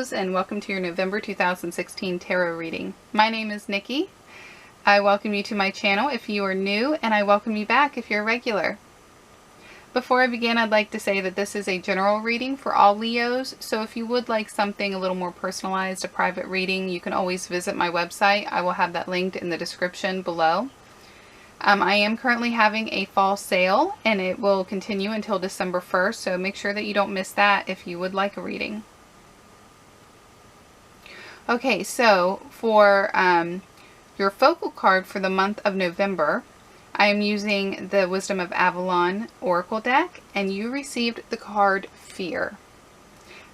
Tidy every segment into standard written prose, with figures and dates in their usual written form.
Leos, and welcome to your November 2016 tarot reading. My name is Nikki. I welcome you to my channel if you are new, and I welcome you back if you're a regular. Before I begin, I'd like to say that this is a general reading for all Leos, so if you would like something a little more personalized, a private reading, you can always visit my website. I will have that linked in the description below. I am currently having a fall sale, and it will continue until December 1st, so make sure that you don't miss that if you would like a reading. Okay, so for your focal card for the month of November, I am using the Wisdom of Avalon Oracle deck, and you received the card Fear.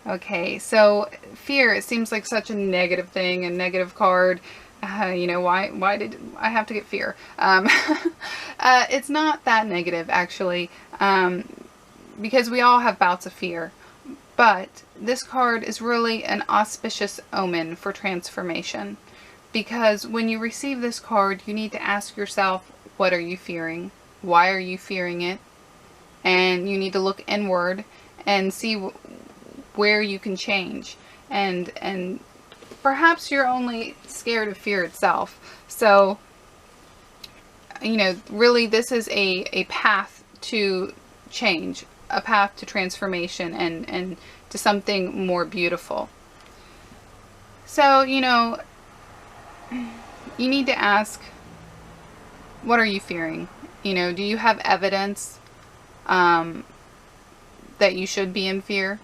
Okay, so fear, it seems like such a negative thing, a negative card. You know, why did I have to get fear? It's not that negative, actually, because we all have bouts of fear. But this card is really an auspicious omen for transformation. Because when you receive this card, you need to ask yourself, what are you fearing? Why are you fearing it? And you need to look inward and see where you can change. And perhaps you're only scared of fear itself. So, you know, really this is a path to change, a path to transformation and to something more beautiful. So, you know, you need to ask, what are you fearing? You know, do you have evidence that you should be in fear?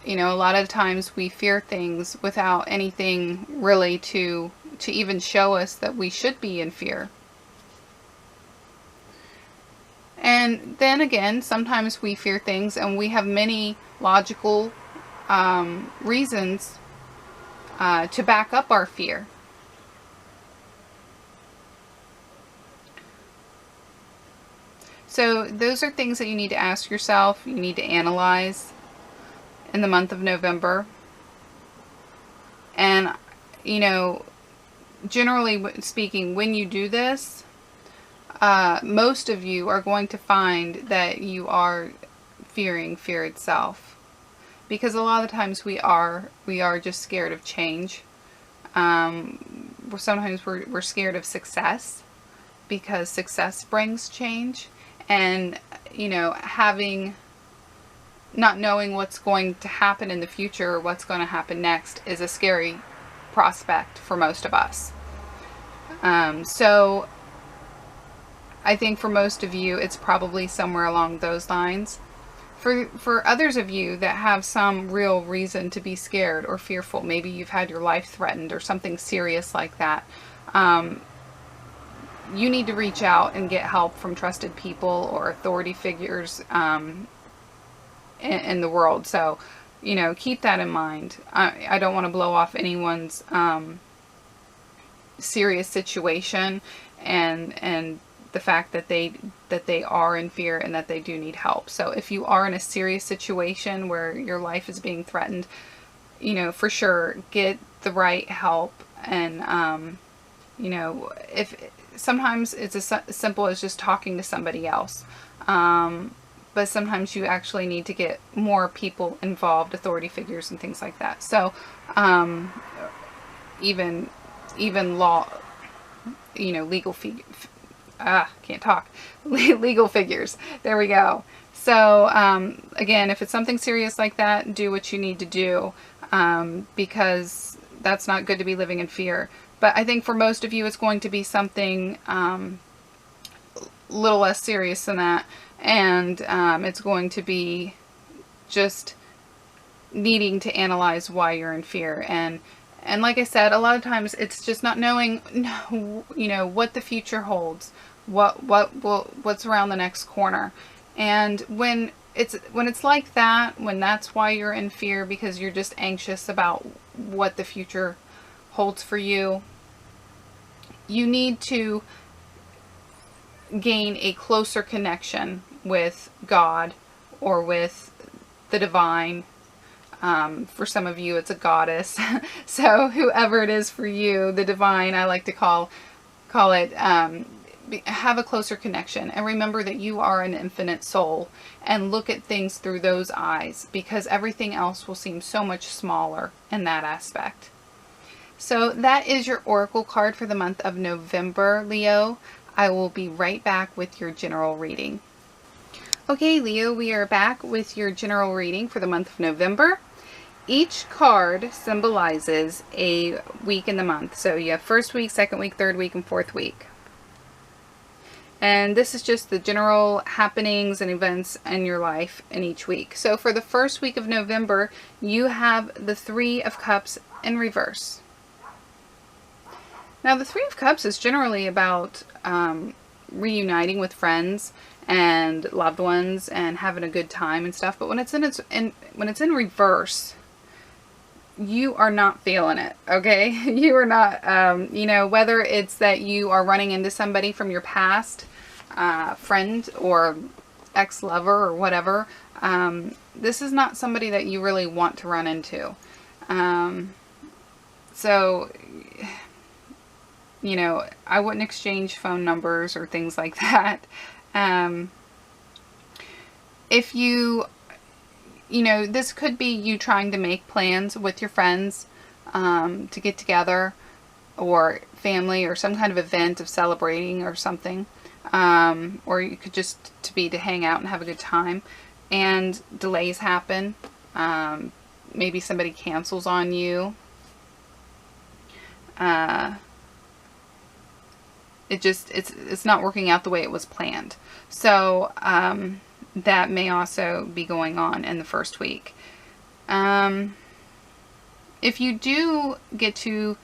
You know, a lot of times we fear things without anything really to even show us that we should be in fear. And then again, sometimes we fear things and we have many logical reasons to back up our fear. So those are things that you need to ask yourself, you need to analyze in the month of November. And, you know, generally speaking, when you do this, most of you are going to find that you are fearing fear itself. Because a lot of the times we are just scared of change. Sometimes we're scared of success, because success brings change. And, you know, not knowing what's going to happen in the future or what's going to happen next is a scary prospect for most of us. So I think for most of you, it's probably somewhere along those lines. For others of you that have some real reason to be scared or fearful, maybe you've had your life threatened or something serious like that, you need to reach out and get help from trusted people or authority figures in the world. So, you know, keep that in mind. I don't want to blow off anyone's serious situation and the fact that they are in fear and that they do need help. So if you are in a serious situation where your life is being threatened, you know, for sure get the right help. And you know, if sometimes it's as simple as just talking to somebody else, but sometimes you actually need to get more people involved, authority figures and things like that. So even law, you know, legal legal figures. There we go. So again, if it's something serious like that, do what you need to do, because that's not good to be living in fear. But I think for most of you, it's going to be something a little less serious than that. And it's going to be just needing to analyze why you're in fear. And like I said, a lot of times it's just not knowing, you know, what the future holds, what's around the next corner. And when it's like that, when that's why you're in fear, because you're just anxious about what the future holds for you, you need to gain a closer connection with God or with the divine. For some of you, it's a goddess. So whoever it is for you, the divine, I like to call it, have a closer connection and remember that you are an infinite soul, and look at things through those eyes, because everything else will seem so much smaller in that aspect. So that is your oracle card for the month of November, Leo. I will be right back with your general reading. Okay, Leo, we are back with your general reading for the month of November. Each card symbolizes a week in the month. So you have first week, second week, third week, and fourth week. And this is just the general happenings and events in your life in each week. So for the first week of November, you have the Three of Cups in reverse. Now the Three of Cups is generally about reuniting with friends and loved ones and having a good time and stuff. But when it's in reverse, you are not feeling it, okay? You are not, you know, whether it's that you are running into somebody from your past, friend or ex-lover or whatever, this is not somebody that you really want to run into. So, you know, I wouldn't exchange phone numbers or things like that. If you know, this could be you trying to make plans with your friends to get together, or family, or some kind of event of celebrating or something. Or you could just to hang out and have a good time, and delays happen. Maybe somebody cancels on you. It's not working out the way it was planned. So, that may also be going on in the first week. If you do get to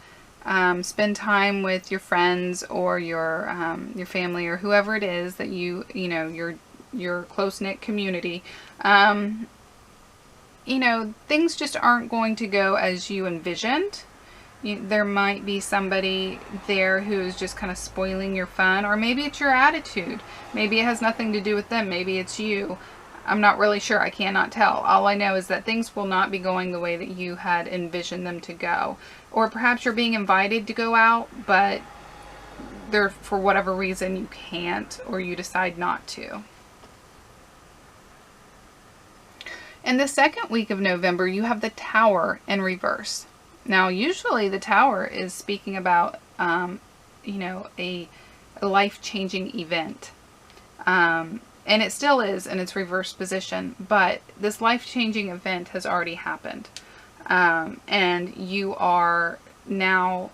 spend time with your friends or your family or whoever it is that you know, your close-knit community, you know, things just aren't going to go as you envisioned. There might be somebody there who is just kind of spoiling your fun, or maybe it's your attitude. Maybe it has nothing to do with them. Maybe it's you. I'm not really sure. I cannot tell. All I know is that things will not be going the way that you had envisioned them to go. Or perhaps you're being invited to go out, but there, for whatever reason, you can't, or you decide not to. In the second week of November, you have the Tower in reverse. Now, usually the Tower is speaking about, you know, a life-changing event. And it still is in its reverse position, but this life-changing event has already happened. And you are now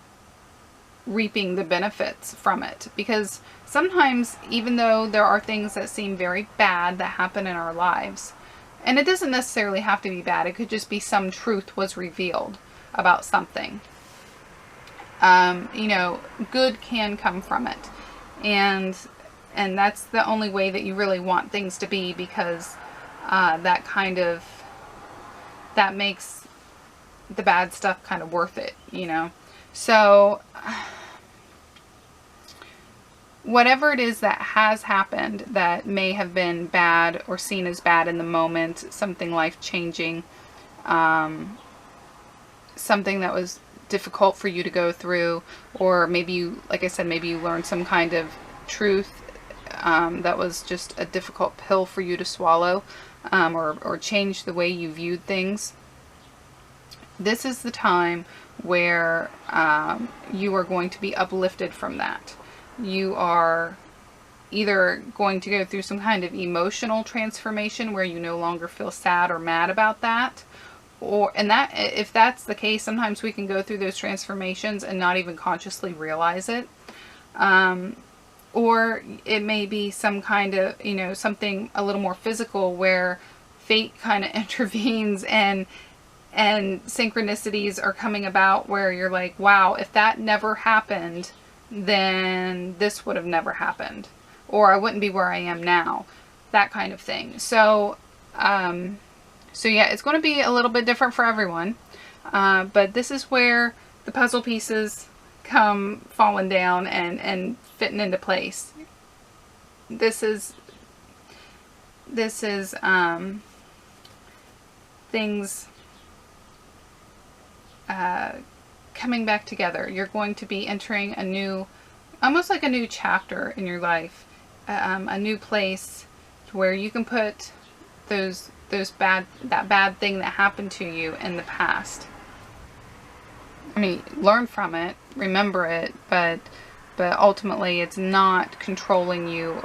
reaping the benefits from it. Because sometimes, even though there are things that seem very bad that happen in our lives, and it doesn't necessarily have to be bad, it could just be some truth was revealed about something. You know, good can come from it. And that's the only way that you really want things to be, because that makes the bad stuff kind of worth it, you know. So whatever it is that has happened that may have been bad or seen as bad in the moment, something life-changing, something that was difficult for you to go through, or maybe you, like I said, maybe you learned some kind of truth that was just a difficult pill for you to swallow, or change the way you viewed things. This is the time where you are going to be uplifted from that. You are either going to go through some kind of emotional transformation where you no longer feel sad or mad about that, if that's the case, sometimes we can go through those transformations and not even consciously realize it. Or it may be some kind of, you know, something a little more physical where fate kind of intervenes and synchronicities are coming about where you're like, wow, if that never happened, then this would have never happened. Or I wouldn't be where I am now. That kind of thing. So, so yeah, it's going to be a little bit different for everyone. But this is where the puzzle pieces come falling down and fitting into place. This is things coming back together. You're going to be entering a new almost like a new chapter in your life, a new place where you can put that bad thing that happened to you in the past. I mean, learn from it, remember it, but ultimately it's not controlling you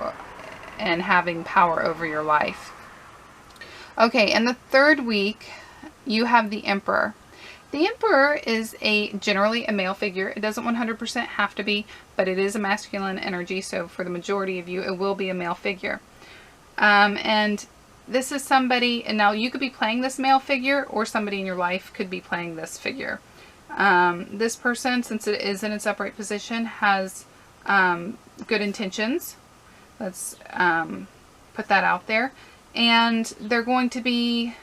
and having power over your life. Okay, in the third week, you have the Emperor. The Emperor is generally a male figure. It doesn't 100% have to be, but it is a masculine energy, so for the majority of you, it will be a male figure. And this is somebody, and now you could be playing this male figure, or somebody in your life could be playing this figure. This person, since it is in its upright position, has good intentions. Let's put that out there. And they're going to be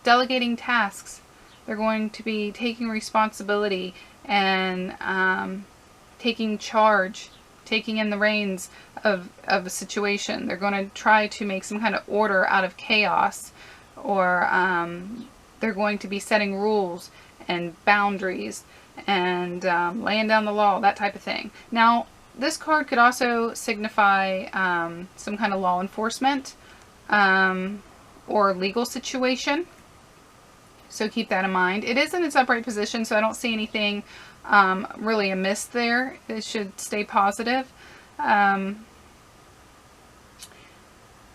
delegating tasks. They're going to be taking responsibility and taking charge, taking in the reins of a situation. They're going to try to make some kind of order out of chaos, or they're going to be setting rules and boundaries and laying down the law, that type of thing. Now, this card could also signify some kind of law enforcement or legal situation. So keep that in mind. It is in its upright position, so I don't see anything really amiss there. It should stay positive.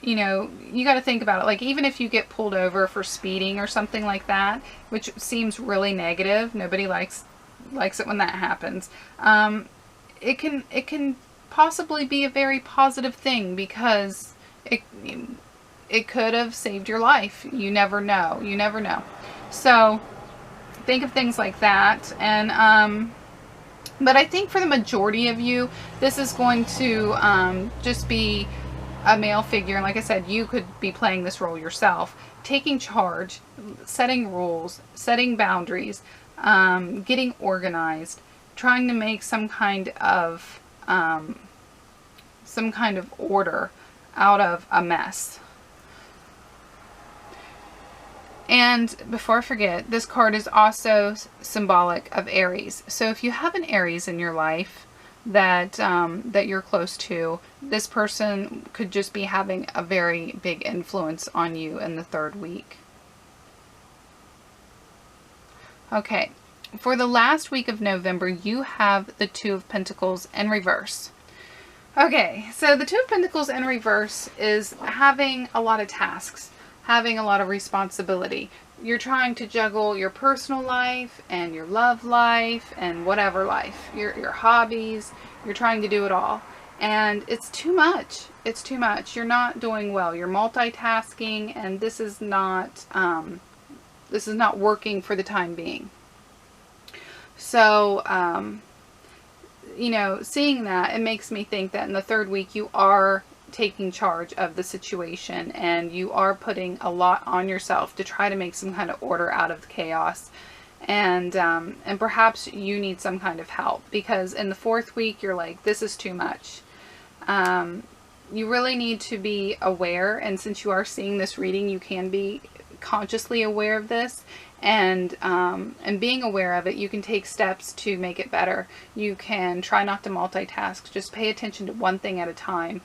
You know, you got to think about it. Like, even if you get pulled over for speeding or something like that, which seems really negative, nobody likes it when that happens. It can possibly be a very positive thing, because it could have saved your life. You never know. You never know. So think of things like that. And but I think for the majority of you, this is going to just be a male figure. And like I said, you could be playing this role yourself, taking charge, setting rules, setting boundaries, getting organized, trying to make some kind of order out of a mess. And before I forget, this card is also symbolic of Aries. So if you have an Aries in your life that that you're close to, this person could just be having a very big influence on you in the third week. Okay, for the last week of November, you have the Two of Pentacles in reverse. Okay, so the Two of Pentacles in reverse is having a lot of tasks, having a lot of responsibility. You're trying to juggle your personal life and your love life and whatever life, your hobbies. You're trying to do it all, and it's too much. It's too much. You're not doing well. You're multitasking, and this is not working for the time being. So you know, seeing that, it makes me think that in the third week you are taking charge of the situation, and you are putting a lot on yourself to try to make some kind of order out of the chaos. And perhaps you need some kind of help, because in the fourth week you're like, this is too much. You really need to be aware, and since you are seeing this reading, you can be consciously aware of this, and being aware of it, you can take steps to make it better. You can try not to multitask. Just pay attention to one thing at a time.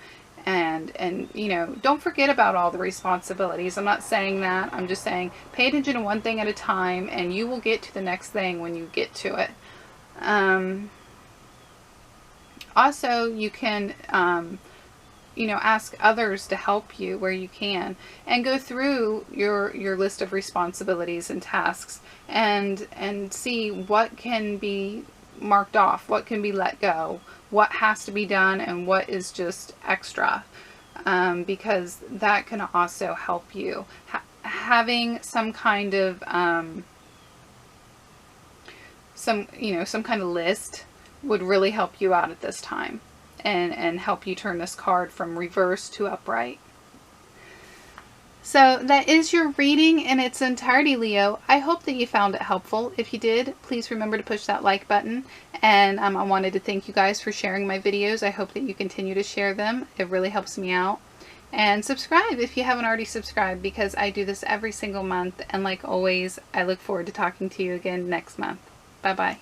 And you know, don't forget about all the responsibilities. I'm not saying that. I'm just saying pay attention to one thing at a time, and you will get to the next thing when you get to it. Also, you can you know, ask others to help you where you can, and go through your list of responsibilities and tasks, and see what can be marked off, what can be let go, what has to be done, and what is just extra, because that can also help you. Having some kind of some kind of list would really help you out at this time, and help you turn this card from reverse to upright. So that is your reading in its entirety, Leo. I hope that you found it helpful. If you did, please remember to push that like button. And I wanted to thank you guys for sharing my videos. I hope that you continue to share them. It really helps me out. And subscribe if you haven't already subscribed, because I do this every single month. And like always, I look forward to talking to you again next month. Bye-bye.